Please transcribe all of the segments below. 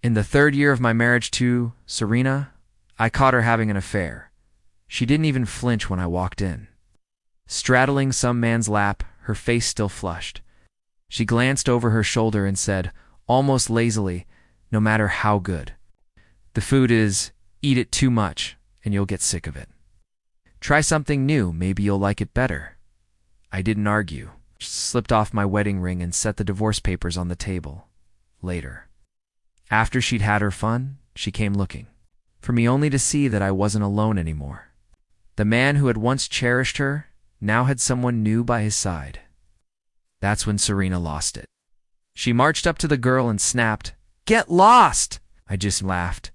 In the 3rd year of my marriage to Serena, I caught her having an affair. She didn't even flinch when I walked in. Straddling some man's lap, her face still flushed. She glanced over her shoulder and said, almost lazily, no matter how good. The food is, eat it too much, and you'll get sick of it. Try something new, maybe you'll like it better. I didn't argue. She slipped off my wedding ring and set the divorce papers on the table. Later. After she'd had her fun, she came looking. For me only to see that I wasn't alone anymore. The man who had once cherished her now had someone new by his side. That's when Serena lost it. She marched up to the girl and snapped, "Get lost!" I just laughed.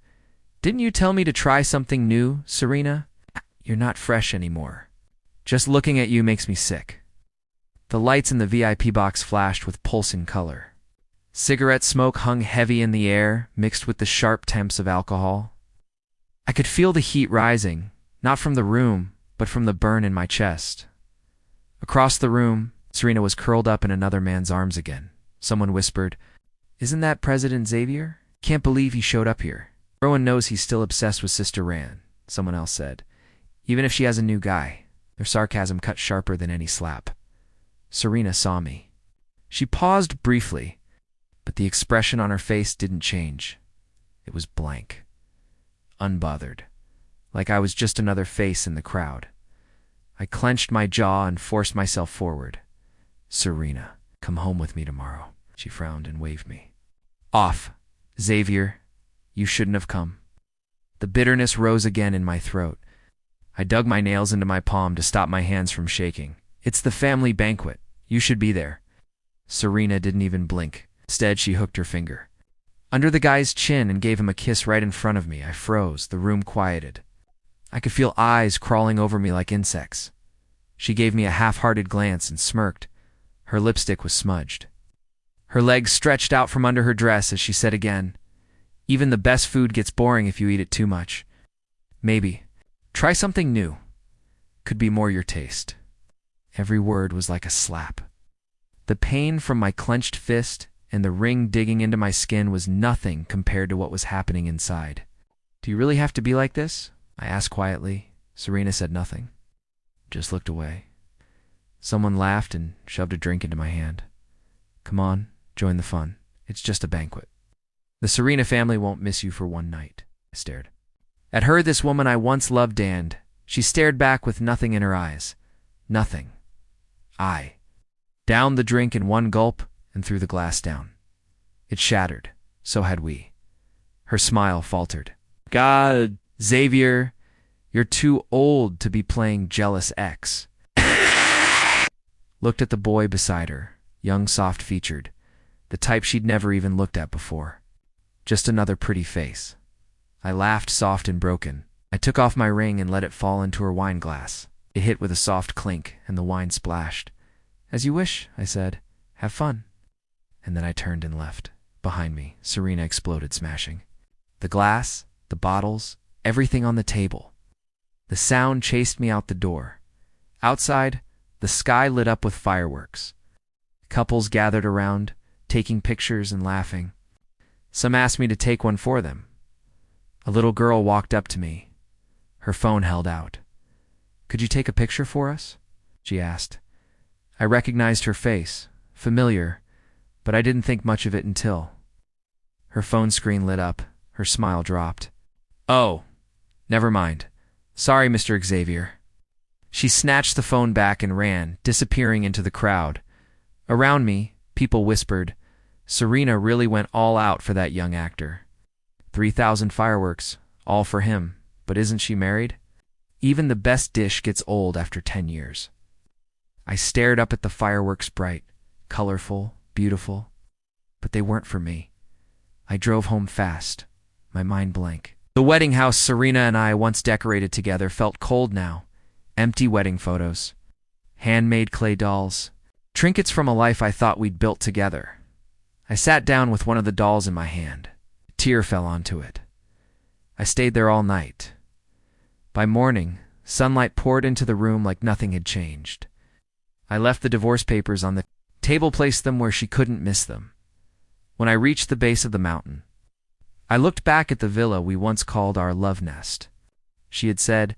"Didn't you tell me to try something new, Serena? You're not fresh anymore. Just looking at you makes me sick." The lights in the VIP box flashed with pulsing color. Cigarette smoke hung heavy in the air, mixed with the sharp temps of alcohol. I could feel the heat rising, not from the room, but from the burn in my chest. Across the room, Serena was curled up in another man's arms again. Someone whispered, "Isn't that President Xavier? Can't believe he showed up here." "Rowan knows he's still obsessed with Sister Ran," someone else said. "Even if she has a new guy." Their sarcasm cut sharper than any slap. Serena saw me. She paused briefly, but the expression on her face didn't change. It was blank. Unbothered. Like I was just another face in the crowd. I clenched my jaw and forced myself forward. "Serena, come home with me tomorrow." She frowned and waved me. "Off. Xavier, you shouldn't have come." The bitterness rose again in my throat. I dug my nails into my palm to stop my hands from shaking. "It's the family banquet. You should be there." Serena didn't even blink. Instead, she hooked her finger under the guy's chin and gave him a kiss right in front of me. I froze. The room quieted. I could feel eyes crawling over me like insects. She gave me a half-hearted glance and smirked. Her lipstick was smudged. Her legs stretched out from under her dress as she said again, "Even the best food gets boring if you eat it too much. Maybe. Try something new. Could be more your taste." Every word was like a slap. The pain from my clenched fist and the ring digging into my skin was nothing compared to what was happening inside. "Do you really have to be like this?" I asked quietly. Serena said nothing. Just looked away. Someone laughed and shoved a drink into my hand. "Come on, join the fun. It's just a banquet. The Serena family won't miss you for one night." I stared. At her, this woman I once loved, and she stared back with nothing in her eyes. Nothing. I downed the drink in one gulp and threw the glass down. It shattered. So had we. Her smile faltered. "God, Xavier, you're too old to be playing jealous ex." Looked at the boy beside her, young, soft-featured, the type she'd never even looked at before. Just another pretty face. I laughed soft and broken. I took off my ring and let it fall into her wine glass. It hit with a soft clink, and the wine splashed. "As you wish," I said. "Have fun." And then I turned and left. Behind me, Serena exploded, smashing the glass, the bottles, everything on the table. The sound chased me out the door. Outside, the sky lit up with fireworks. Couples gathered around, taking pictures and laughing. Some asked me to take one for them. A little girl walked up to me, her phone held out. "Could you take a picture for us?" she asked. I recognized her face, familiar, but I didn't think much of it until her phone screen lit up, her smile dropped. "Oh, never mind. Sorry, Mr. Xavier." She snatched the phone back and ran, disappearing into the crowd. Around me, people whispered, "Serena really went all out for that young actor. 3,000 fireworks, all for him, but isn't she married? Even the best dish gets old after 10 years. I stared up at the fireworks, bright, colorful, beautiful, but they weren't for me. I drove home fast, my mind blank. The wedding house Serena and I once decorated together felt cold now. Empty wedding photos, handmade clay dolls, trinkets from a life I thought we'd built together. I sat down with one of the dolls in my hand. A tear fell onto it. I stayed there all night. By morning, sunlight poured into the room like nothing had changed. I left the divorce papers on the table, placed them where she couldn't miss them. When I reached the base of the mountain, I looked back at the villa we once called our love nest. She had said,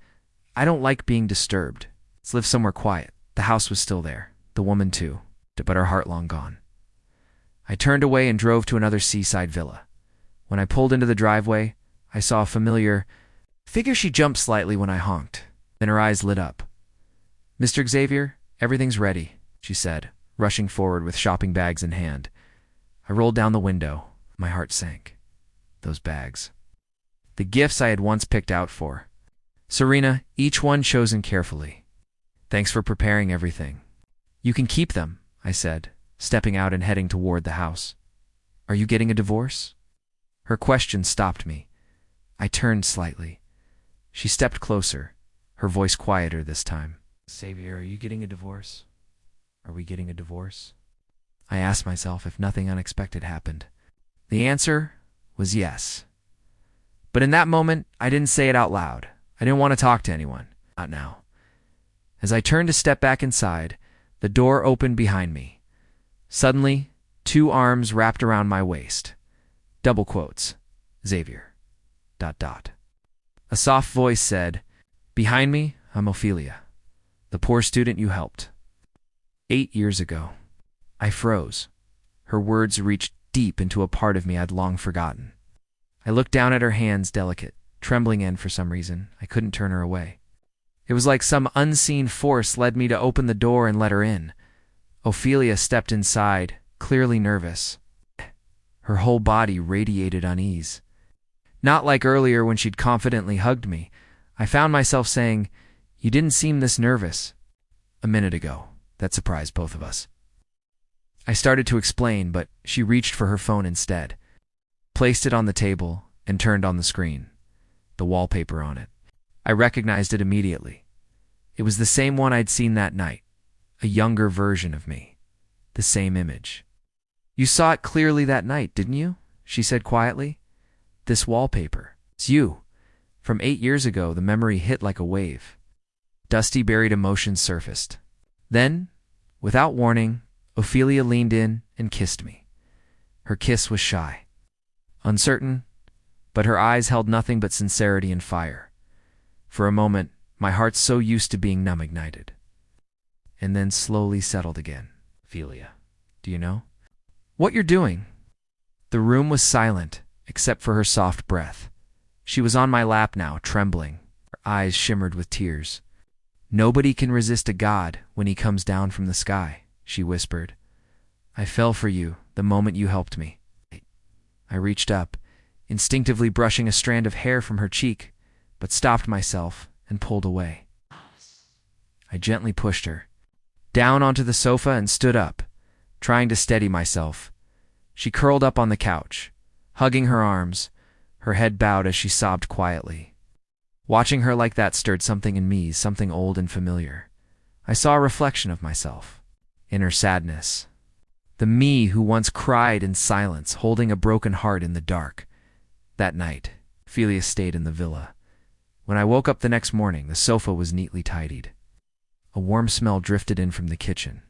"I don't like being disturbed. Let's live somewhere quiet." The house was still there, the woman too, but her heart long gone. I turned away and drove to another seaside villa. When I pulled into the driveway, I saw a familiar figure. She jumped slightly when I honked. Then her eyes lit up. "Mr. Xavier, everything's ready," she said, rushing forward with shopping bags in hand. I rolled down the window. My heart sank. Those bags. The gifts I had once picked out for. Serena, each one chosen carefully. "Thanks for preparing everything." "You can keep them," I said, stepping out and heading toward the house. "Are you getting a divorce?" Her question stopped me. I turned slightly. She stepped closer, her voice quieter this time. "Xavier, are you getting a divorce? Are we getting a divorce?" I asked myself if nothing unexpected happened. The answer was yes. But in that moment, I didn't say it out loud. I didn't want to talk to anyone. Not now. As I turned to step back inside, the door opened behind me. Suddenly, 2 arms wrapped around my waist. Double quotes. Xavier. ... A soft voice said, "Behind me, I'm Ophelia, the poor student you helped. 8 years ago." I froze. Her words reached deep into a part of me I'd long forgotten. I looked down at her hands, delicate, trembling, and for some reason, I couldn't turn her away. It was like some unseen force led me to open the door and let her in. Ophelia stepped inside, clearly nervous. Her whole body radiated unease. Not like earlier when she'd confidently hugged me. I found myself saying, "You didn't seem this nervous a minute ago." That surprised both of us. I started to explain, but she reached for her phone instead, placed it on the table, and turned on the screen. The wallpaper on it. I recognized it immediately. It was the same one I'd seen that night, a younger version of me. The same image. "You saw it clearly that night, didn't you?" she said quietly. "This wallpaper. It's you." From 8 years ago, the memory hit like a wave. Dusty, buried emotions surfaced. Then, without warning, Ophelia leaned in and kissed me. Her kiss was shy, uncertain, but her eyes held nothing but sincerity and fire. For a moment, my heart so used to being numb ignited, and then slowly settled again. "Ophelia, do you know what you're doing?" The room was silent, except for her soft breath. She was on my lap now, trembling. Her eyes shimmered with tears. "Nobody can resist a god when he comes down from the sky," she whispered. "I fell for you the moment you helped me." I reached up, instinctively brushing a strand of hair from her cheek, but stopped myself and pulled away. I gently pushed her down onto the sofa and stood up, trying to steady myself. She curled up on the couch, hugging her arms, her head bowed as she sobbed quietly. Watching her like that stirred something in me, something old and familiar. I saw a reflection of myself, in her sadness. The me who once cried in silence, holding a broken heart in the dark. That night, Ophelia stayed in the villa. When I woke up the next morning, the sofa was neatly tidied. A warm smell drifted in from the kitchen.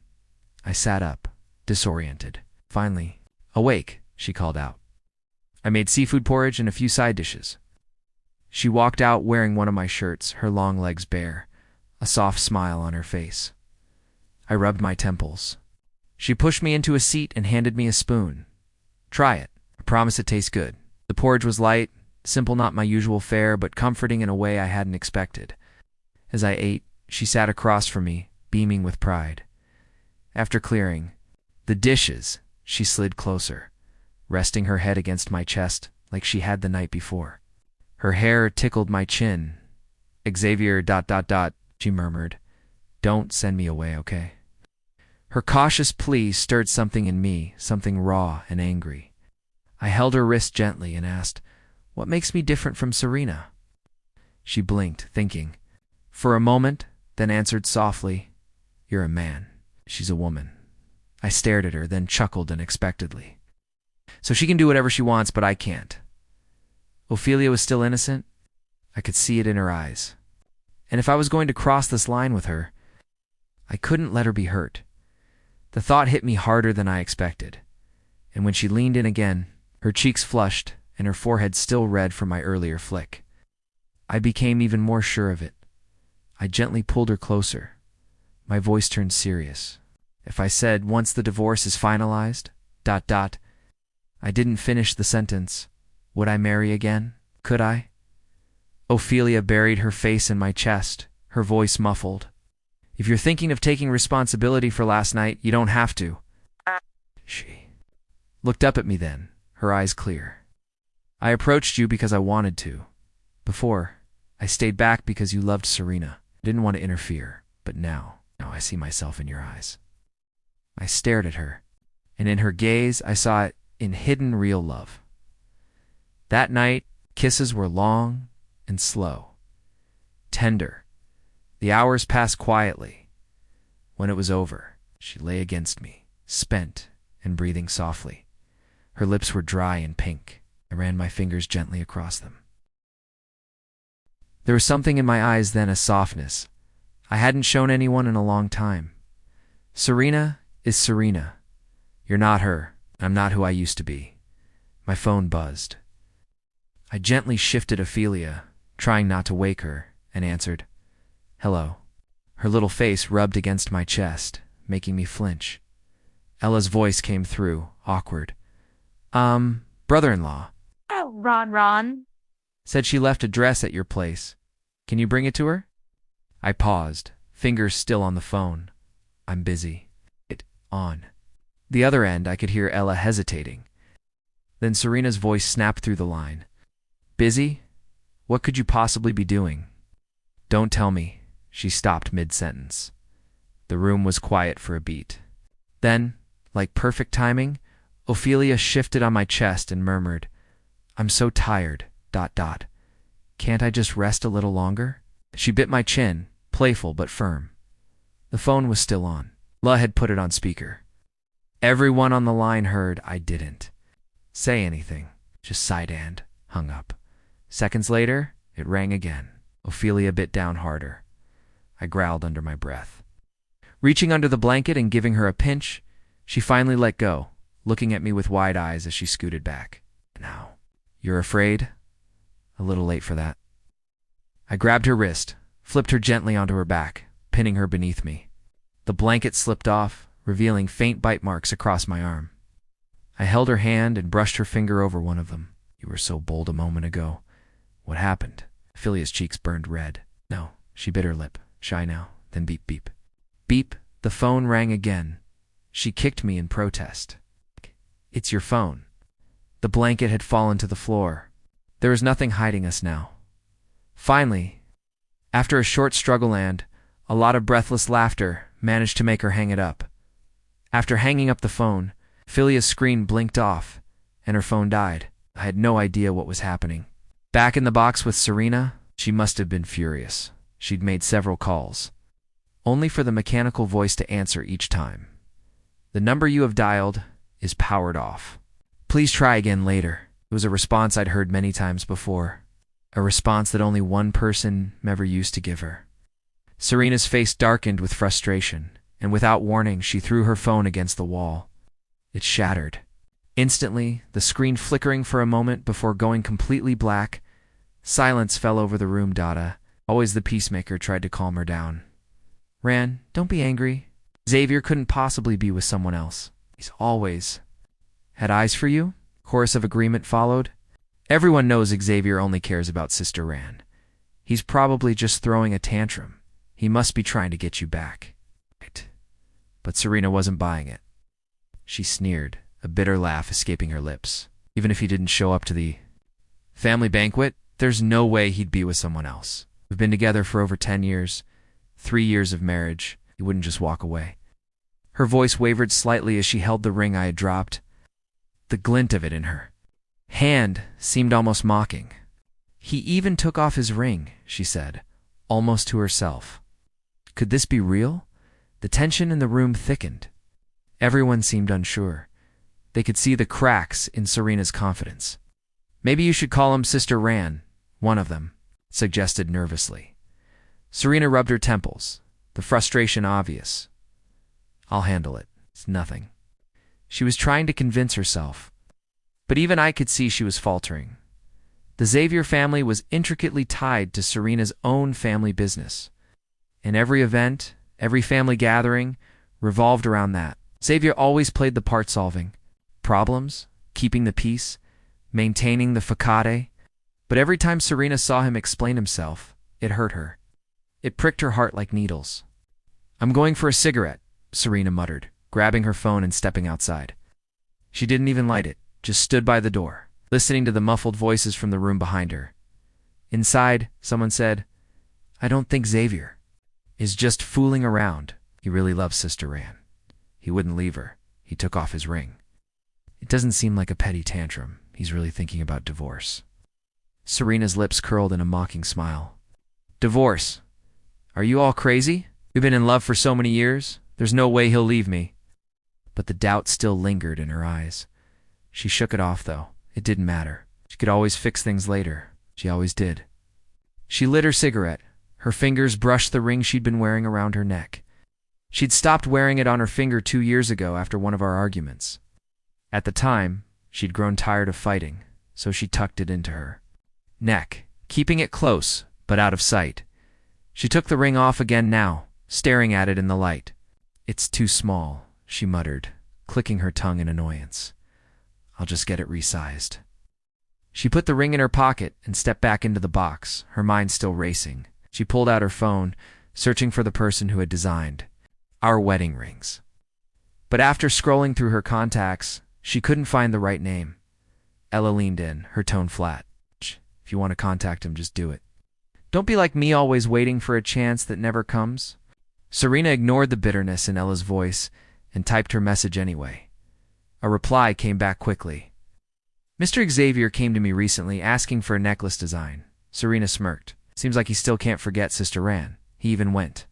I sat up, disoriented. Finally, "Awake," she called out. I made seafood porridge and a few side dishes. She walked out wearing one of my shirts, her long legs bare, a soft smile on her face. I rubbed my temples. She pushed me into a seat and handed me a spoon. "Try it. I promise it tastes good." The porridge was light, simple, not my usual fare, but comforting in a way I hadn't expected. As I ate, she sat across from me, beaming with pride. After clearing the dishes, she slid closer, resting her head against my chest like she had the night before. Her hair tickled my chin. "Xavier ... she murmured. "Don't send me away, okay?" Her cautious plea stirred something in me, something raw and angry. I held her wrist gently and asked, "What makes me different from Serena?" She blinked, thinking. For a moment, then answered softly, "You're a man. She's a woman." I stared at her, then chuckled unexpectedly. "So she can do whatever she wants, but I can't." Ophelia was still innocent. I could see it in her eyes. And if I was going to cross this line with her, I couldn't let her be hurt. The thought hit me harder than I expected. And when she leaned in again, her cheeks flushed and her forehead still red from my earlier flick. I became even more sure of it. I gently pulled her closer. My voice turned serious. If I said, once the divorce is finalized, ... I didn't finish the sentence. Would I marry again? Could I? Ophelia buried her face in my chest, her voice muffled. If you're thinking of taking responsibility for last night, you don't have to. She looked up at me then, her eyes clear. I approached you because I wanted to. Before, I stayed back because you loved Serena. I didn't want to interfere, but now I see myself in your eyes. I stared at her, and in her gaze I saw it in hidden real love. That night, kisses were long and slow, tender. The hours passed quietly. When it was over, she lay against me, spent and breathing softly. Her lips were dry and pink. I ran my fingers gently across them. There was something in my eyes then, a softness I hadn't shown anyone in a long time. Serena is Serena. You're not her. I'm not who I used to be. My phone buzzed. I gently shifted Ophelia, trying not to wake her, and answered, "Hello." Her little face rubbed against my chest, making me flinch. Ella's voice came through, awkward. Brother-in-law. Oh, Ron. Said she left a dress at your place. Can you bring it to her? I paused, fingers still on the phone. I'm busy. It on. The other end, I could hear Ella hesitating. Then Serena's voice snapped through the line. Busy? What could you possibly be doing? Don't tell me. She stopped mid-sentence. The room was quiet for a beat. Then, like perfect timing, Ophelia shifted on my chest and murmured, I'm so tired, ... Can't I just rest a little longer? She bit my chin, playful but firm. The phone was still on. La had put it on speaker. Everyone on the line heard. I didn't say anything, just sighed and hung up. Seconds later, it rang again. Ophelia bit down harder. I growled under my breath. Reaching under the blanket and giving her a pinch, she finally let go, looking at me with wide eyes as she scooted back. Now, you're afraid? A little late for that. I grabbed her wrist, flipped her gently onto her back, pinning her beneath me. The blanket slipped off, revealing faint bite marks across my arm. I held her hand and brushed her finger over one of them. You were so bold a moment ago. What happened? Ophelia's cheeks burned red. No, she bit her lip, shy now, then beep beep. Beep, the phone rang again. She kicked me in protest. It's your phone. The blanket had fallen to the floor. There was nothing hiding us now. Finally, after a short struggle and a lot of breathless laughter, managed to make her hang it up. After hanging up the phone, Ophelia's screen blinked off, and her phone died. I had no idea what was happening. Back in the box with Serena, she must have been furious. She'd made several calls, only for the mechanical voice to answer each time. The number you have dialed is powered off. Please try again later. It was a response I'd heard many times before, a response that only one person ever used to give her. Serena's face darkened with frustration, and without warning, she threw her phone against the wall. It shattered. Instantly, the screen flickering for a moment before going completely black, silence fell over the room. Always the peacemaker tried to calm her down. Ran, don't be angry. Xavier couldn't possibly be with someone else. He's always had eyes for you. Chorus of agreement followed. Everyone knows Xavier only cares about Sister Ran. He's probably just throwing a tantrum. He must be trying to get you back. But Serena wasn't buying it. She sneered, a bitter laugh escaping her lips. Even if he didn't show up to the family banquet, there's no way he'd be with someone else. We've been together for over 10 years, 3 years of marriage. He wouldn't just walk away. Her voice wavered slightly as she held the ring I had dropped. The glint of it in her hand seemed almost mocking. He even took off his ring, she said, almost to herself. Could this be real? The tension in the room thickened. Everyone seemed unsure. They could see the cracks in Serena's confidence. Maybe you should call him Sister Ran, one of them suggested nervously. Serena rubbed her temples, the frustration obvious. I'll handle it. It's nothing. She was trying to convince herself. But even I could see she was faltering. The Xavier family was intricately tied to Serena's own family business. And every event, every family gathering, revolved around that. Xavier always played the part solving. Problems, keeping the peace, maintaining the facade. But every time Serena saw him explain himself, it hurt her. It pricked her heart like needles. "I'm going for a cigarette," Serena muttered, grabbing her phone and stepping outside. She didn't even light it, just stood by the door, listening to the muffled voices from the room behind her. Inside, someone said, "I don't think Xavier is just fooling around. He really loves Sister Ran. He wouldn't leave her. He took off his ring. It doesn't seem like a petty tantrum. He's really thinking about divorce." Serena's lips curled in a mocking smile. "Divorce? Are you all crazy? We've been in love for so many years. There's no way he'll leave me." But the doubt still lingered in her eyes. She shook it off, though. It didn't matter. She could always fix things later. She always did. She lit her cigarette. Her fingers brushed the ring she'd been wearing around her neck. She'd stopped wearing it on her finger 2 years ago after one of our arguments. At the time, she'd grown tired of fighting, so she tucked it into her neck, keeping it close, but out of sight. She took the ring off again now, staring at it in the light. "It's too small," she muttered, clicking her tongue in annoyance. "I'll just get it resized." She put the ring in her pocket and stepped back into the box, her mind still racing. She pulled out her phone, searching for the person who had designed our wedding rings. But after scrolling through her contacts, she couldn't find the right name. Ella leaned in, her tone flat. "If you want to contact him, just do it. Don't be like me, always waiting for a chance that never comes." Serena ignored the bitterness in Ella's voice and typed her message anyway. A reply came back quickly. "Mr. Xavier came to me recently asking for a necklace design." Serena smirked. "Seems like he still can't forget Sister Ran. He even went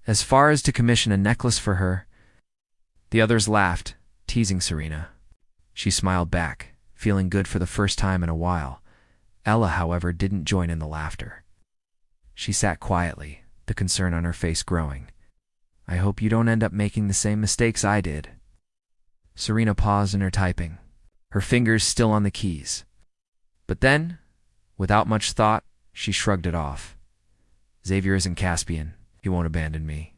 as far as to commission a necklace for her." The others laughed, teasing Serena. She smiled back, feeling good for the first time in a while. Ella, however, didn't join in the laughter. She sat quietly, the concern on her face growing. "I hope you don't end up making the same mistakes I did." Serena paused in her typing, her fingers still on the keys. But then, without much thought, she shrugged it off. "Xavier isn't Caspian. He won't abandon me."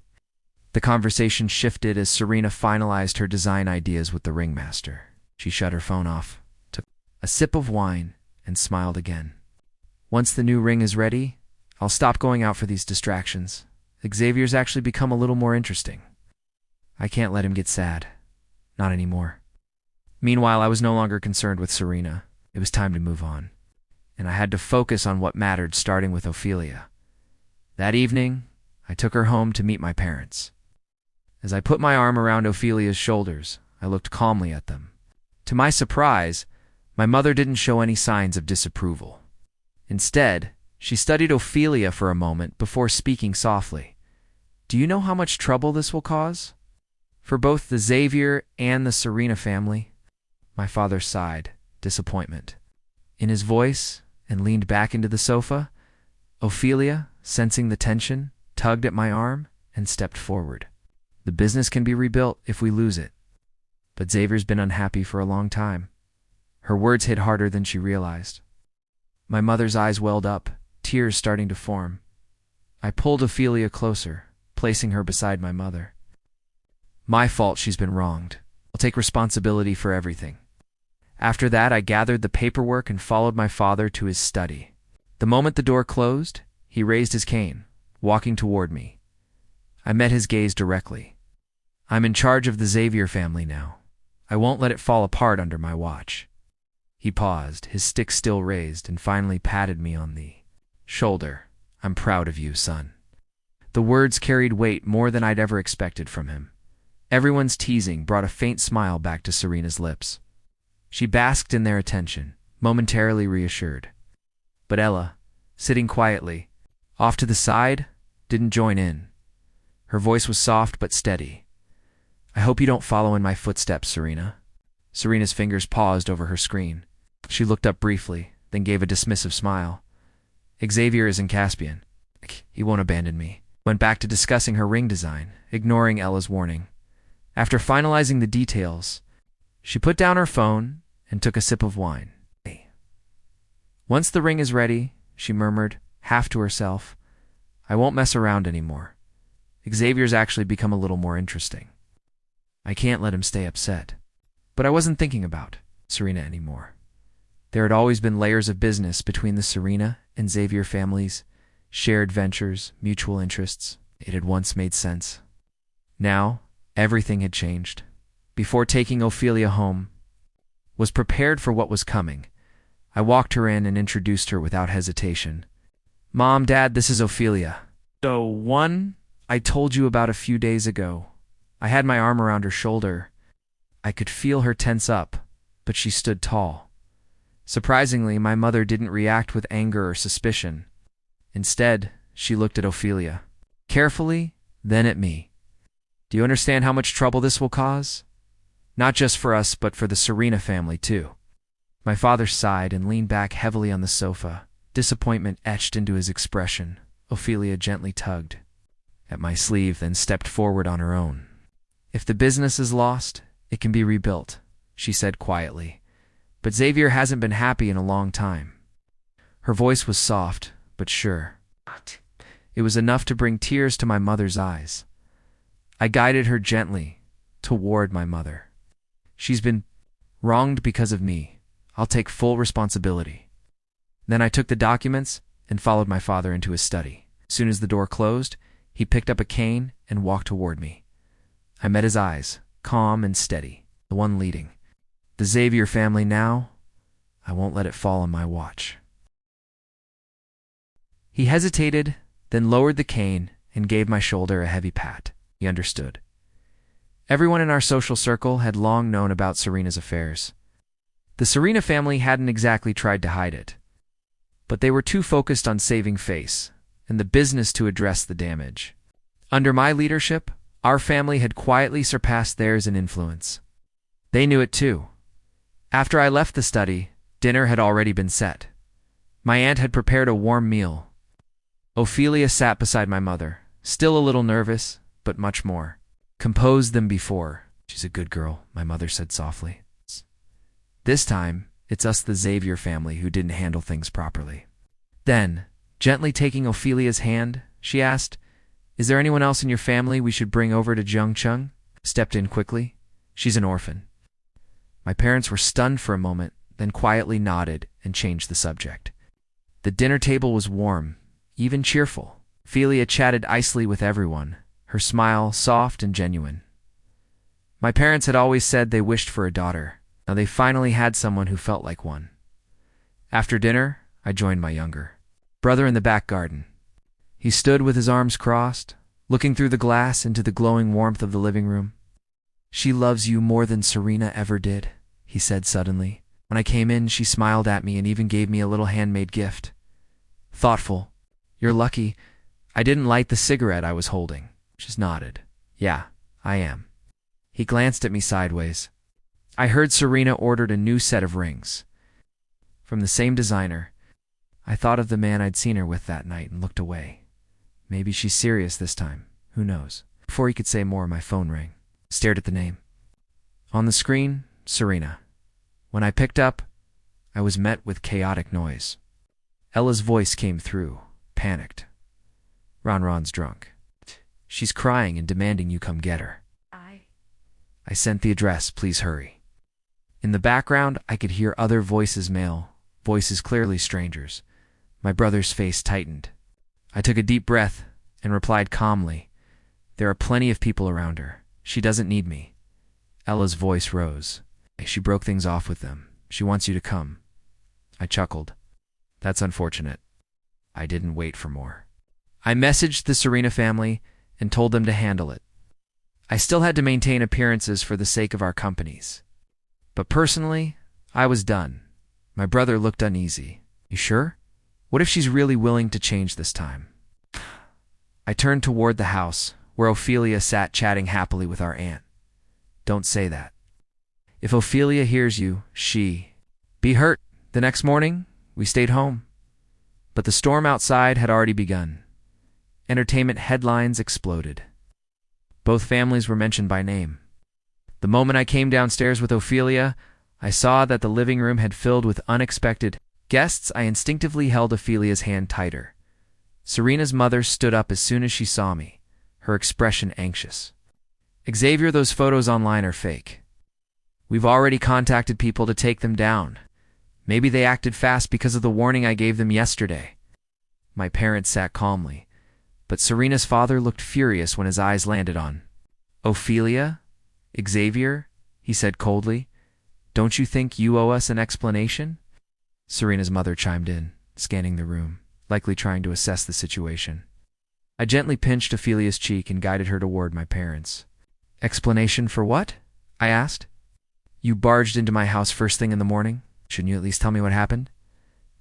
The conversation shifted as Serena finalized her design ideas with the ringmaster. She shut her phone off, took a sip of wine, and smiled again. "Once the new ring is ready, I'll stop going out for these distractions. Xavier's actually become a little more interesting. I can't let him get sad. Not anymore." Meanwhile, I was no longer concerned with Serena. It was time to move on. And I had to focus on what mattered, starting with Ophelia. That evening, I took her home to meet my parents. As I put my arm around Ophelia's shoulders, I looked calmly at them. To my surprise, my mother didn't show any signs of disapproval. Instead, she studied Ophelia for a moment before speaking softly. "Do you know how much trouble this will cause? For both the Xavier and the Serena family?" My father sighed, disappointment in his voice, and leaned back into the sofa. Ophelia, sensing the tension, tugged at my arm and stepped forward. "The business can be rebuilt if we lose it. But Xavier's been unhappy for a long time." Her words hit harder than she realized. My mother's eyes welled up, tears starting to form. I pulled Ophelia closer, placing her beside my mother. "My fault she's been wronged. I'll take responsibility for everything." After that, I gathered the paperwork and followed my father to his study. The moment the door closed, he raised his cane, walking toward me. I met his gaze directly. "I'm in charge of the Xavier family now. I won't let it fall apart under my watch." He paused, his stick still raised, and finally patted me on the shoulder. "I'm proud of you, son." The words carried weight more than I'd ever expected from him. Everyone's teasing brought a faint smile back to Serena's lips. She basked in their attention, momentarily reassured. But Ella, sitting quietly, off to the side, didn't join in. Her voice was soft but steady. "I hope you don't follow in my footsteps, Serena." Serena's fingers paused over her screen. She looked up briefly, then gave a dismissive smile. "Xavier isn't Caspian. He won't abandon me." Went back to discussing her ring design, ignoring Ella's warning. After finalizing the details, she put down her phone and took a sip of wine. Once the ring is ready, she murmured, half to herself, I won't mess around anymore. Xavier's actually become a little more interesting. I can't let him stay upset. But I wasn't thinking about Serena anymore. There had always been layers of business between the Serena and Xavier families, shared ventures, mutual interests. It had once made sense. Now, everything had changed. Before taking Ophelia home, was prepared for what was coming. I walked her in and introduced her without hesitation. Mom, Dad, this is Ophelia. The one I told you about a few days ago. I had my arm around her shoulder. I could feel her tense up, but she stood tall. Surprisingly, my mother didn't react with anger or suspicion. Instead, she looked at Ophelia, carefully, then at me. Do you understand how much trouble this will cause? Not just for us, but for the Serena family, too. My father sighed and leaned back heavily on the sofa, disappointment etched into his expression. Ophelia gently tugged at my sleeve, then stepped forward on her own. If the business is lost, it can be rebuilt, she said quietly. But Xavier hasn't been happy in a long time. Her voice was soft, but sure. It was enough to bring tears to my mother's eyes. I guided her gently toward my mother. She's been wronged because of me. I'll take full responsibility. Then I took the documents and followed my father into his study. As soon as the door closed, he picked up a cane and walked toward me. I met his eyes, calm and steady, the one leading. The Xavier family now, I won't let it fall on my watch. He hesitated, then lowered the cane and gave my shoulder a heavy pat. He understood. Everyone in our social circle had long known about Serena's affairs. The Serena family hadn't exactly tried to hide it, but they were too focused on saving face and the business to address the damage. Under my leadership, our family had quietly surpassed theirs in influence. They knew it too. After I left the study, dinner had already been set. My aunt had prepared a warm meal. Ophelia sat beside my mother, still a little nervous, but much more composed than before. She's a good girl, my mother said softly. This time, it's us, the Xavier family, who didn't handle things properly. Then, gently taking Ophelia's hand, she asked, Is there anyone else in your family we should bring over to Jungchung? Stepped in quickly. She's an orphan. My parents were stunned for a moment, then quietly nodded and changed the subject. The dinner table was warm, even cheerful. Ophelia chatted icily with everyone, her smile soft and genuine. My parents had always said they wished for a daughter. Now they finally had someone who felt like one. After dinner, I joined my younger brother in the back garden. He stood with his arms crossed, looking through the glass into the glowing warmth of the living room. She loves you more than Serena ever did, he said suddenly. When I came in, she smiled at me and even gave me a little handmade gift. Thoughtful. You're lucky. I didn't light the cigarette I was holding. She just nodded. Yeah, I am. He glanced at me sideways. I heard Serena ordered a new set of rings. From the same designer. I thought of the man I'd seen her with that night and looked away. Maybe she's serious this time. Who knows? Before he could say more, my phone rang. Stared at the name. On the screen, Serena. When I picked up, I was met with chaotic noise. Ella's voice came through, panicked. Ron's drunk. She's crying and demanding you come get her. I sent the address, please hurry. In the background, I could hear other voices, male, voices clearly strangers. My brother's face tightened. I took a deep breath and replied calmly, There are plenty of people around her. She doesn't need me. Ella's voice rose. She broke things off with them. She wants you to come. I chuckled. That's unfortunate. I didn't wait for more. I messaged the Serena family and told them to handle it. I still had to maintain appearances for the sake of our companies. But personally, I was done. My brother looked uneasy. You sure? What if she's really willing to change this time? I turned toward the house, where Ophelia sat chatting happily with our aunt. Don't say that. If Ophelia hears you, be hurt. The next morning, we stayed home. But the storm outside had already begun. Entertainment headlines exploded. Both families were mentioned by name. The moment I came downstairs with Ophelia, I saw that the living room had filled with unexpected guests. I instinctively held Ophelia's hand tighter. Serena's mother stood up as soon as she saw me, her expression anxious. Xavier, those photos online are fake. We've already contacted people to take them down. Maybe they acted fast because of the warning I gave them yesterday. My parents sat calmly, but Serena's father looked furious when his eyes landed on Ophelia? Xavier? He said coldly. Don't you think you owe us an explanation? Serena's mother chimed in, scanning the room, likely trying to assess the situation. I gently pinched Ophelia's cheek and guided her toward my parents. Explanation for what? I asked. You barged into my house first thing in the morning. Shouldn't you at least tell me what happened?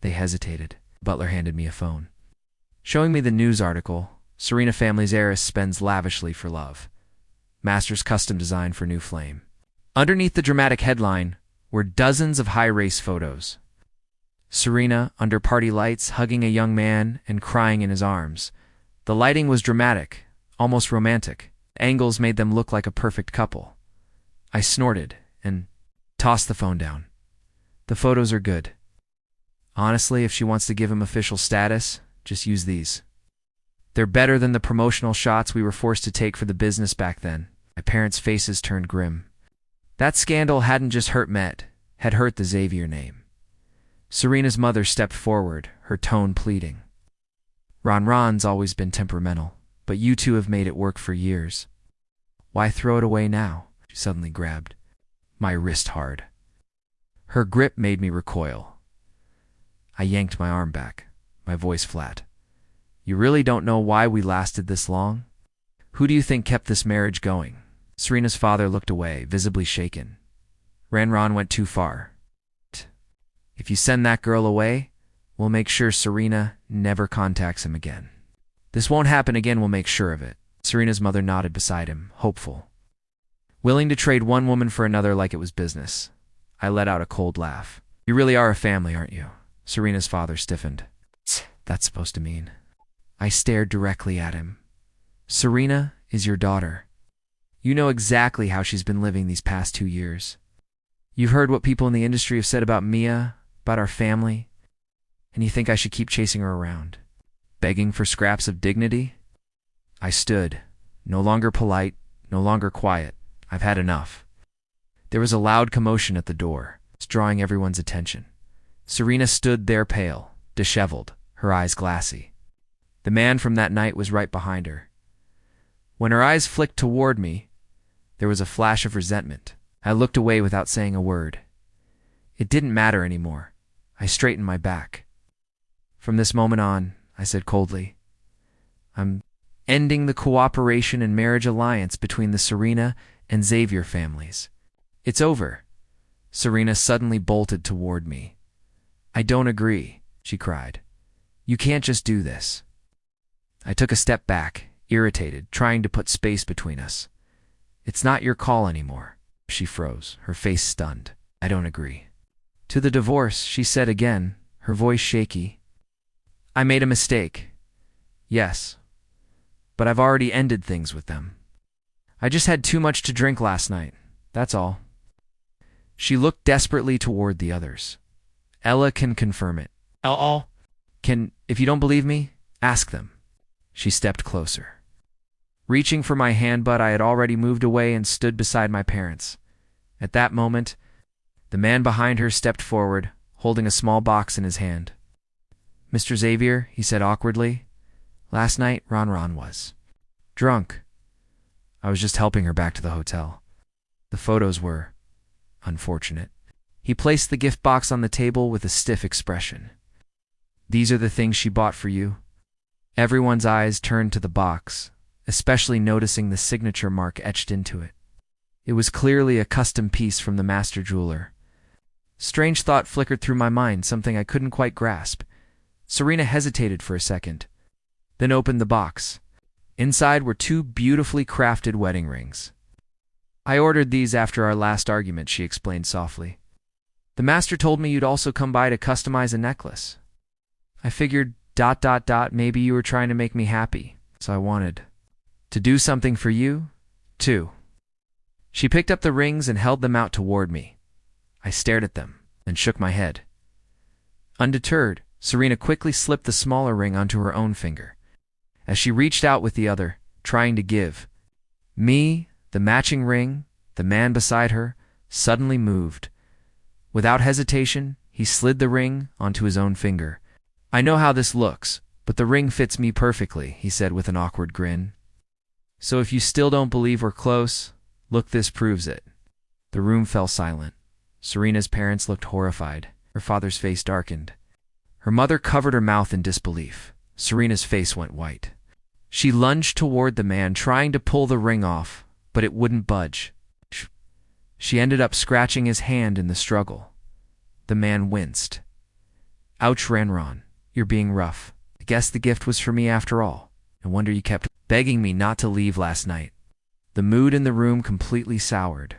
They hesitated. Butler handed me a phone. Showing me the news article, Serena family's heiress spends lavishly for love. Master's custom design for new flame. Underneath the dramatic headline were dozens of high-race photos. Serena, under party lights, hugging a young man and crying in his arms. The lighting was dramatic, almost romantic. Angles made them look like a perfect couple. I snorted and tossed the phone down. The photos are good. Honestly, if she wants to give him official status, just use these. They're better than the promotional shots we were forced to take for the business back then. My parents' faces turned grim. That scandal hadn't just hurt Met, had hurt the Xavier name. Serena's mother stepped forward, her tone pleading. Ron's always been temperamental, but you two have made it work for years. Why throw it away now? She suddenly grabbed my wrist hard. Her grip made me recoil. I yanked my arm back, my voice flat. You really don't know why we lasted this long? Who do you think kept this marriage going? Serena's father looked away, visibly shaken. Ron went too far. If you send that girl away, we'll make sure Serena never contacts him again. This won't happen again, we'll make sure of it. Serena's mother nodded beside him, hopeful. Willing to trade one woman for another like it was business. I let out a cold laugh. You really are a family, aren't you? Serena's father stiffened. That's supposed to mean. I stared directly at him. Serena is your daughter. You know exactly how she's been living these past 2 years. You've heard what people in the industry have said about Mia, about our family, and you think I should keep chasing her around, begging for scraps of dignity? I stood, no longer polite, no longer quiet. I've had enough. There was a loud commotion at the door, drawing everyone's attention. Serena stood there pale, disheveled, her eyes glassy. The man from that night was right behind her. When her eyes flicked toward me, there was a flash of resentment. I looked away without saying a word. It didn't matter anymore. I straightened my back. From this moment on, I said coldly, I'm ending the cooperation and marriage alliance between the Serena and Xavier families. It's over. Serena suddenly bolted toward me. I don't agree, she cried. You can't just do this. I took a step back, irritated, trying to put space between us. It's not your call anymore. She froze, her face stunned. I don't agree. To the divorce, she said again, her voice shaky. I made a mistake. Yes. But I've already ended things with them. I just had too much to drink last night. That's all. She looked desperately toward the others. Ella can confirm it. If you don't believe me, ask them. She stepped closer. Reaching for my hand, but I had already moved away and stood beside my parents. At that moment, the man behind her stepped forward, holding a small box in his hand. Mr. Xavier, he said awkwardly, last night Ron was drunk. I was just helping her back to the hotel. The photos were unfortunate. He placed the gift box on the table with a stiff expression. These are the things she bought for you. Everyone's eyes turned to the box, especially noticing the signature mark etched into it. It was clearly a custom piece from the master jeweler. Strange thought flickered through my mind, something I couldn't quite grasp. Serena hesitated for a second, then opened the box. Inside were 2 beautifully crafted wedding rings. I ordered these after our last argument, she explained softly. The master told me you'd also come by to customize a necklace. I figured ... maybe you were trying to make me happy, so I wanted to do something for you, too. She picked up the rings and held them out toward me. I stared at them, and shook my head. Undeterred, Serena quickly slipped the smaller ring onto her own finger. As she reached out with the other, trying to give me the matching ring, the man beside her suddenly moved. Without hesitation, he slid the ring onto his own finger. "I know how this looks, but the ring fits me perfectly," he said with an awkward grin. "So if you still don't believe we're close, look, this proves it." The room fell silent. Serena's parents looked horrified. Her father's face darkened. Her mother covered her mouth in disbelief. Serena's face went white. She lunged toward the man, trying to pull the ring off, but it wouldn't budge. She ended up scratching his hand in the struggle. The man winced. "Ouch, Ranron, you're being rough. I guess the gift was for me after all. No wonder you kept begging me not to leave last night." The mood in the room completely soured.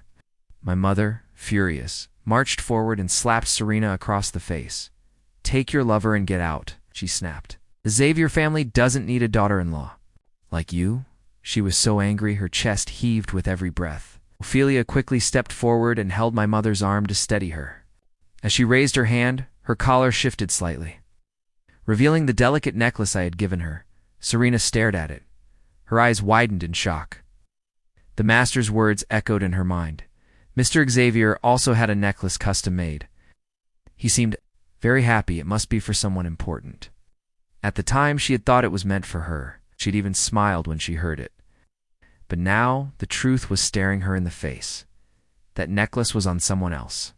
My mother, furious, marched forward and slapped Serena across the face. "Take your lover and get out," she snapped. "The Xavier family doesn't need a daughter-in-law like you." She was so angry her chest heaved with every breath. Ophelia quickly stepped forward and held my mother's arm to steady her. As she raised her hand, her collar shifted slightly, revealing the delicate necklace I had given her. Serena stared at it. Her eyes widened in shock. The master's words echoed in her mind. Mr. Xavier also had a necklace custom-made. He seemed very happy. It must be for someone important. At the time, she had thought it was meant for her. She'd even smiled when she heard it. But now, the truth was staring her in the face. That necklace was on someone else.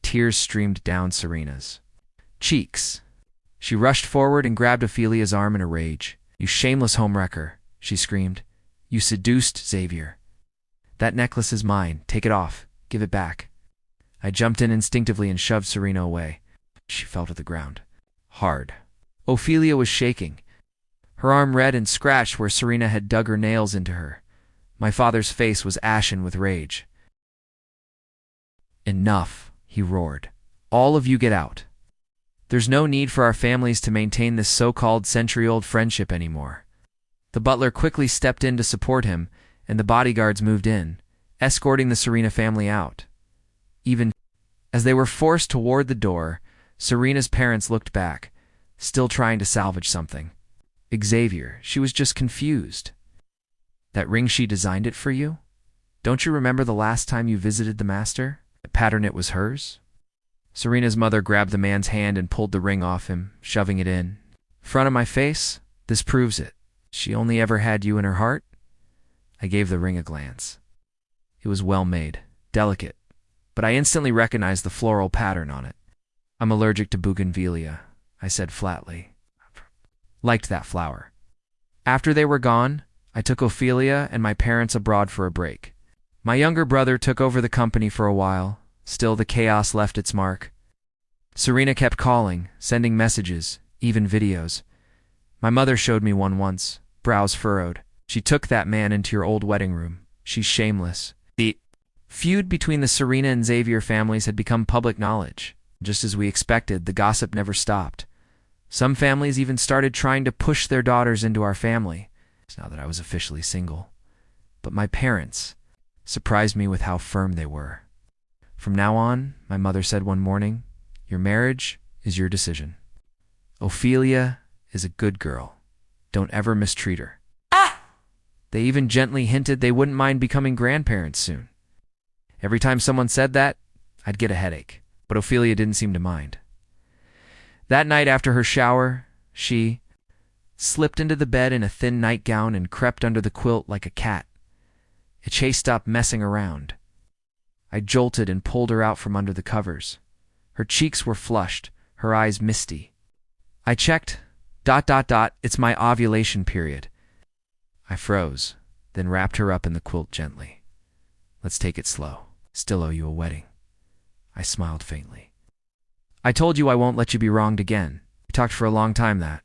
Tears streamed down Serena's cheeks. She rushed forward and grabbed Ophelia's arm in a rage. "You shameless homewrecker," she screamed. "You seduced Xavier. That necklace is mine. Take it off. Give it back." I jumped in instinctively and shoved Serena away. She fell to the ground. Hard. Ophelia was shaking, her arm red and scratched where Serena had dug her nails into her. My father's face was ashen with rage. "Enough," he roared. "All of you get out. There's no need for our families to maintain this so-called century-old friendship anymore." The butler quickly stepped in to support him, and the bodyguards moved in, escorting the Serena family out. Even as they were forced toward the door, Serena's parents looked back, still trying to salvage something. "Xavier," she was just confused. "That ring, she designed it for you? Don't you remember the last time you visited the master? The pattern, it was hers?" Serena's mother grabbed the man's hand and pulled the ring off him, shoving it in front of my face. "This proves it. She only ever had you in her heart?" I gave the ring a glance. It was well made, delicate, but I instantly recognized the floral pattern on it. "I'm allergic to bougainvillea," I said flatly. "Liked that flower." After they were gone, I took Ophelia and my parents abroad for a break. My younger brother took over the company for a while. Still, the chaos left its mark. Serena kept calling, sending messages, even videos. My mother showed me one once, brows furrowed. "She took that man into your old wedding room. She's shameless." The feud between the Serena and Xavier families had become public knowledge. Just as we expected, the gossip never stopped. Some families even started trying to push their daughters into our family, now that I was officially single. But my parents surprised me with how firm they were. "From now on," my mother said one morning, "your marriage is your decision. Ophelia is a good girl. Don't ever mistreat her." They even gently hinted they wouldn't mind becoming grandparents soon. Every time someone said that, I'd get a headache, but Ophelia didn't seem to mind. That night after her shower, she slipped into the bed in a thin nightgown and crept under the quilt like a cat. She stopped messing around. I jolted and pulled her out from under the covers. Her cheeks were flushed, her eyes misty. I checked, ... It's my ovulation period. I froze, then wrapped her up in the quilt gently. "Let's take it slow. Still owe you a wedding." I smiled faintly. "I told you I won't let you be wronged again." We talked for a long time that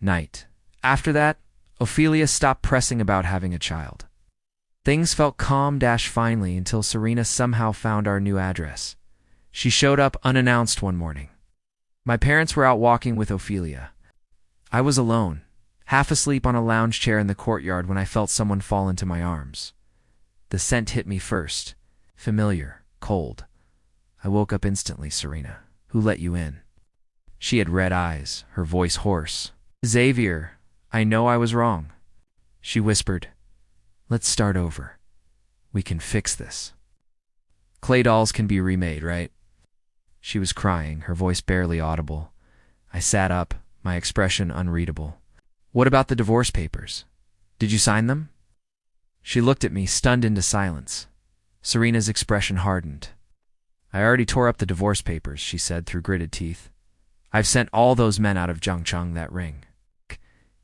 night. After that, Ophelia stopped pressing about having a child. Things felt calm finally until Serena somehow found our new address. She showed up unannounced one morning. My parents were out walking with Ophelia. I was alone, half asleep on a lounge chair in the courtyard when I felt someone fall into my arms. The scent hit me first, familiar, cold. I woke up instantly, Serena. Who let you in? She had red eyes, her voice hoarse. Xavier, I know I was wrong. She whispered, let's start over. We can fix this. Clay dolls can be remade, right? She was crying, her voice barely audible. I sat up, my expression unreadable. What about the divorce papers? Did you sign them? She looked at me, stunned into silence. Serena's expression hardened. I already tore up the divorce papers, she said through gritted teeth. I've sent all those men out of Zhangcheng that ring.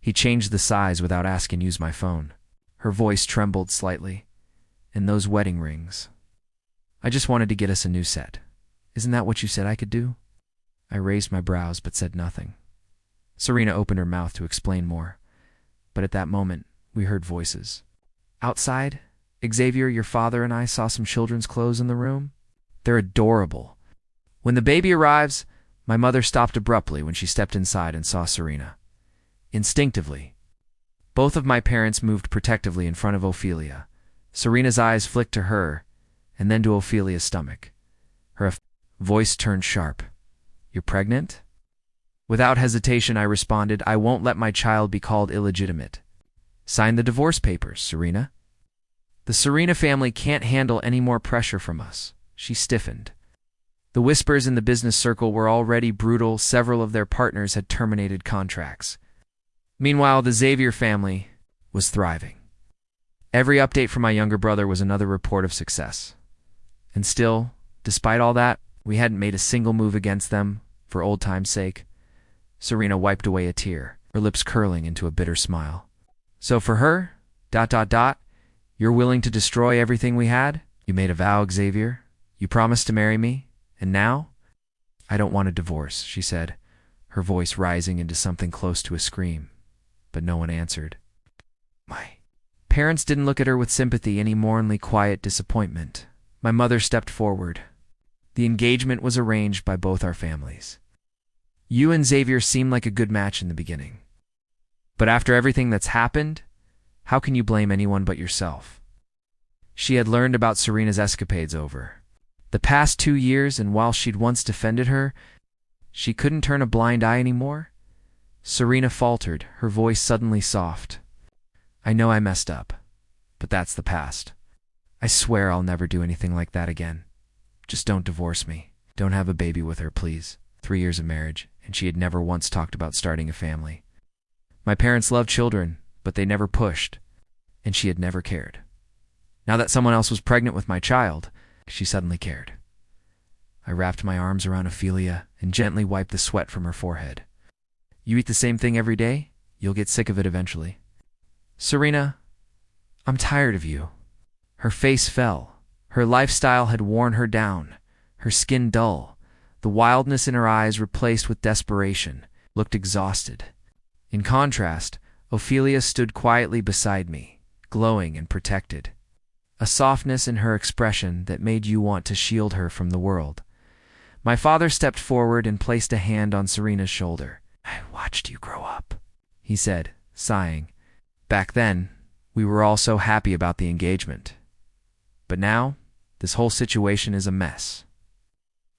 He changed the size without asking, use my phone. Her voice trembled slightly. And those wedding rings. I just wanted to get us a new set. Isn't that what you said I could do? I raised my brows but said nothing. Serena opened her mouth to explain more. But at that moment, we heard voices. Outside, Xavier, your father and I saw some children's clothes in the room. They're adorable. When the baby arrives, my mother stopped abruptly when she stepped inside and saw Serena. Instinctively, both of my parents moved protectively in front of Ophelia. Serena's eyes flicked to her, and then to Ophelia's stomach. Her voice turned sharp. You're pregnant? Without hesitation, I responded, I won't let my child be called illegitimate. Sign the divorce papers, Serena. The Serena family can't handle any more pressure from us. She stiffened. The whispers in the business circle were already brutal. Several of their partners had terminated contracts. Meanwhile, the Xavier family was thriving. Every update from my younger brother was another report of success. And still, despite all that, we hadn't made a single move against them, for old time's sake. Serena wiped away a tear, her lips curling into a bitter smile. So for her, ... you're willing to destroy everything we had? You made a vow, Xavier. You promised to marry me. And now? I don't want a divorce, she said, her voice rising into something close to a scream. But no one answered. My parents didn't look at her with sympathy anymore, only quiet disappointment. My mother stepped forward. The engagement was arranged by both our families. You and Xavier seemed like a good match in the beginning. But after everything that's happened, how can you blame anyone but yourself? She had learned about Serena's escapades over the past 2 years, and while she'd once defended her, she couldn't turn a blind eye anymore. Serena faltered, her voice suddenly soft. I know I messed up, but that's the past. I swear I'll never do anything like that again. Just don't divorce me. Don't have a baby with her, please. 3 years of marriage, and she had never once talked about starting a family. My parents loved children, but they never pushed, and she had never cared. Now that someone else was pregnant with my child, she suddenly cared. I wrapped my arms around Ophelia and gently wiped the sweat from her forehead. You eat the same thing every day? You'll get sick of it eventually. Serena, I'm tired of you. Her face fell. Her lifestyle had worn her down, her skin dull. The wildness in her eyes, replaced with desperation, looked exhausted. In contrast, Ophelia stood quietly beside me, glowing and protected. A softness in her expression that made you want to shield her from the world. My father stepped forward and placed a hand on Serena's shoulder. I watched you grow up, he said, sighing. Back then, we were all so happy about the engagement. But now, this whole situation is a mess.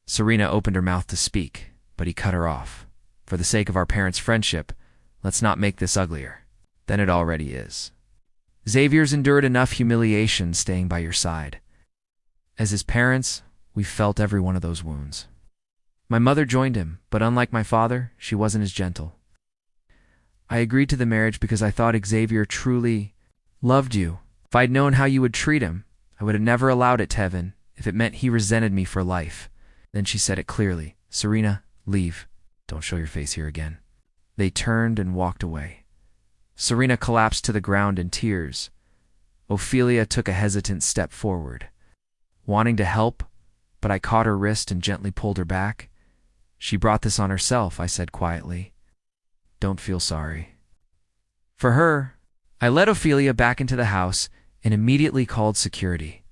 Serena opened her mouth to speak, but he cut her off. For the sake of our parents' friendship, let's not make this uglier than it already is. Xavier's endured enough humiliation staying by your side. As his parents, we felt every one of those wounds. My mother joined him, but unlike my father, she wasn't as gentle. I agreed to the marriage because I thought Xavier truly loved you. If I'd known how you would treat him, I would have never allowed it, Tevin, if it meant he resented me for life. Then she said it clearly. Serena, leave. Don't show your face here again. They turned and walked away. Serena collapsed to the ground in tears. Ophelia took a hesitant step forward, wanting to help, but I caught her wrist and gently pulled her back. She brought this on herself, I said quietly. Don't feel sorry. For her, I led Ophelia back into the house and immediately called security.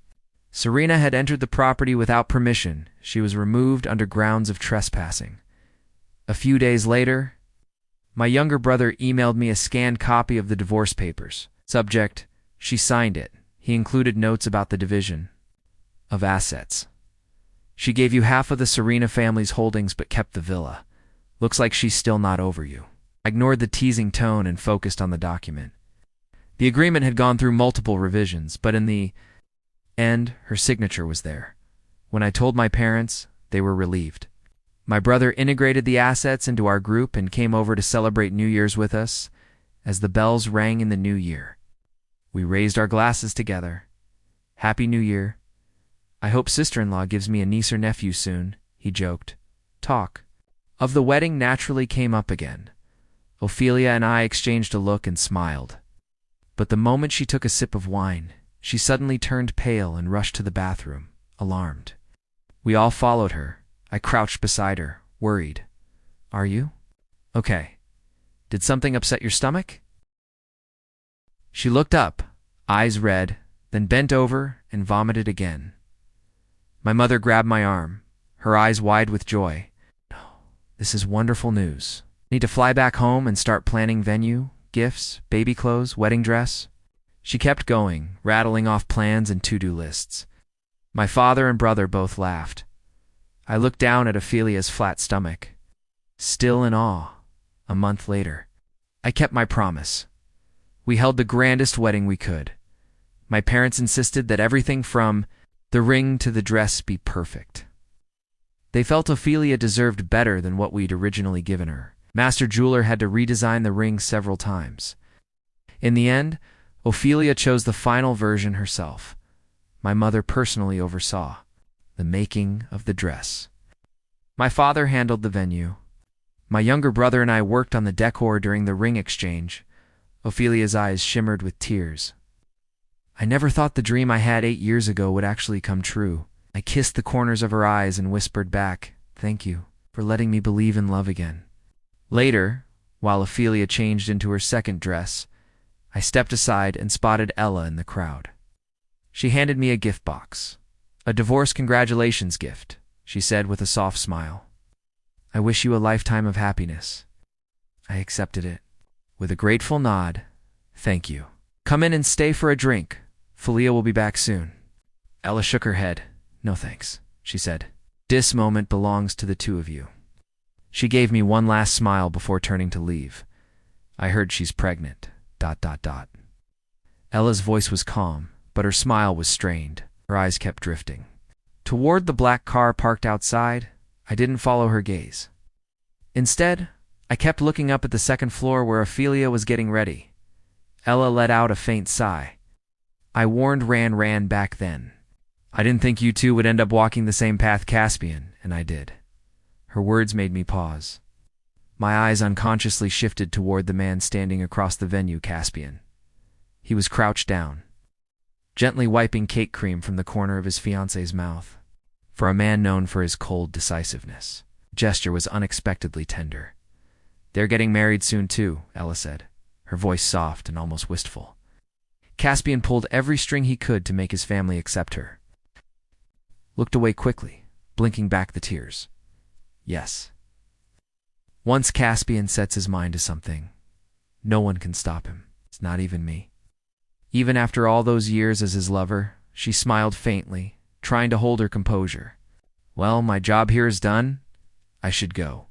Serena had entered the property without permission. She was removed under grounds of trespassing. A few days later, my younger brother emailed me a scanned copy of the divorce papers. Subject, she signed it. He included notes about the division of assets. She gave you half of the Serena family's holdings but kept the villa. Looks like she's still not over you. I ignored the teasing tone and focused on the document. The agreement had gone through multiple revisions, but in the end, her signature was there. When I told my parents, they were relieved. My brother integrated the assets into our group and came over to celebrate New Year's with us as the bells rang in the new year. We raised our glasses together. Happy New Year. I hope sister-in-law gives me a niece or nephew soon, he joked. Talk of the wedding naturally came up again. Ophelia and I exchanged a look and smiled. But the moment she took a sip of wine, she suddenly turned pale and rushed to the bathroom, alarmed. We all followed her. I crouched beside her, worried. Are you okay? Did something upset your stomach? She looked up, eyes red, then bent over and vomited again. My mother grabbed my arm, her eyes wide with joy. No, this is wonderful news. Need to fly back home and start planning venue, gifts, baby clothes, wedding dress. She kept going, rattling off plans and to-do lists. My father and brother both laughed. I looked down at Ophelia's flat stomach, still in awe. A month later, I kept my promise. We held the grandest wedding we could. My parents insisted that everything from the ring to the dress be perfect. They felt Ophelia deserved better than what we'd originally given her. Master jeweler had to redesign the ring several times. In the end, Ophelia chose the final version herself. My mother personally oversaw the making of the dress. My father handled the venue. My younger brother and I worked on the decor during the ring exchange. Ophelia's eyes shimmered with tears. I never thought the dream I had 8 years ago would actually come true. I kissed the corners of her eyes and whispered back, "Thank you for letting me believe in love again." Later, while Ophelia changed into her second dress, I stepped aside and spotted Ella in the crowd. She handed me a gift box. "A divorce congratulations gift," she said with a soft smile. "I wish you a lifetime of happiness." I accepted it. With a grateful nod, "Thank you. Come in and stay for a drink. Felia will be back soon." Ella shook her head. "No thanks," she said. "This moment belongs to the two of you." She gave me one last smile before turning to leave. "I heard she's pregnant. ... Ella's voice was calm, but her smile was strained. Her eyes kept drifting toward the black car parked outside. I didn't follow her gaze. Instead, I kept looking up at the second floor where Ophelia was getting ready. Ella let out a faint sigh. I warned Ran back then. "I didn't think you two would end up walking the same path, Caspian," and I did. Her words made me pause. My eyes unconsciously shifted toward the man standing across the venue, Caspian. He was crouched down, gently wiping cake cream from the corner of his fiancée's mouth. For a man known for his cold decisiveness, the gesture was unexpectedly tender. "They're getting married soon too," Ella said, her voice soft and almost wistful. Caspian pulled every string he could to make his family accept her. Looked away quickly, blinking back the tears. Yes. Once Caspian sets his mind to something, no one can stop him. It's not even me. Even after all those years as his lover, she smiled faintly, trying to hold her composure. "Well, my job here is done. I should go.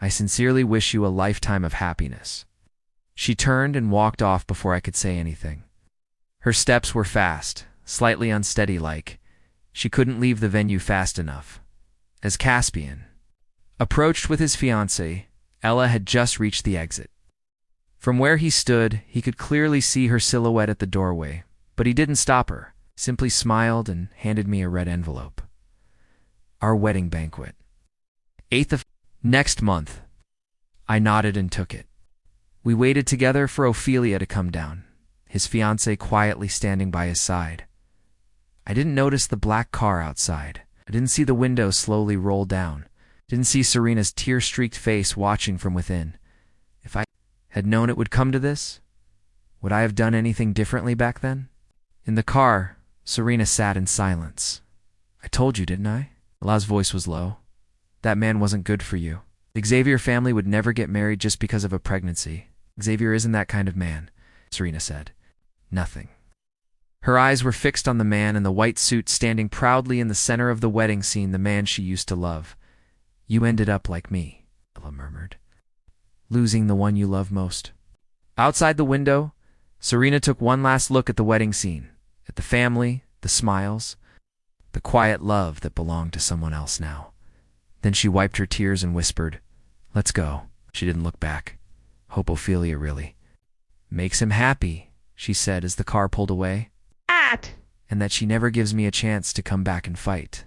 I sincerely wish you a lifetime of happiness." She turned and walked off before I could say anything. Her steps were fast, slightly unsteady-like. She couldn't leave the venue fast enough. As Caspian approached with his fiancée, Ella had just reached the exit. From where he stood, he could clearly see her silhouette at the doorway, but he didn't stop her, simply smiled and handed me a red envelope. Our wedding banquet. 8th of next month. I nodded and took it. We waited together for Ophelia to come down, his fiancée quietly standing by his side. I didn't notice the black car outside. I didn't see the window slowly roll down. Didn't see Serena's tear-streaked face watching from within. If I had known it would come to this, would I have done anything differently back then? In the car, Serena sat in silence. "I told you, didn't I?" Ella's voice was low. "That man wasn't good for you. The Xavier family would never get married just because of a pregnancy. Xavier isn't that kind of man," Serena said. "Nothing." Her eyes were fixed on the man in the white suit standing proudly in the center of the wedding scene, the man she used to love. You ended up like me, Ella murmured, losing the one you love most. Outside the window, Serena took one last look at the wedding scene, at the family, the smiles, the quiet love that belonged to someone else now. Then she wiped her tears and whispered, "Let's go." She didn't look back. Hope Ophelia really makes him happy, she said as the car pulled away. And that she never gives me a chance to come back and fight.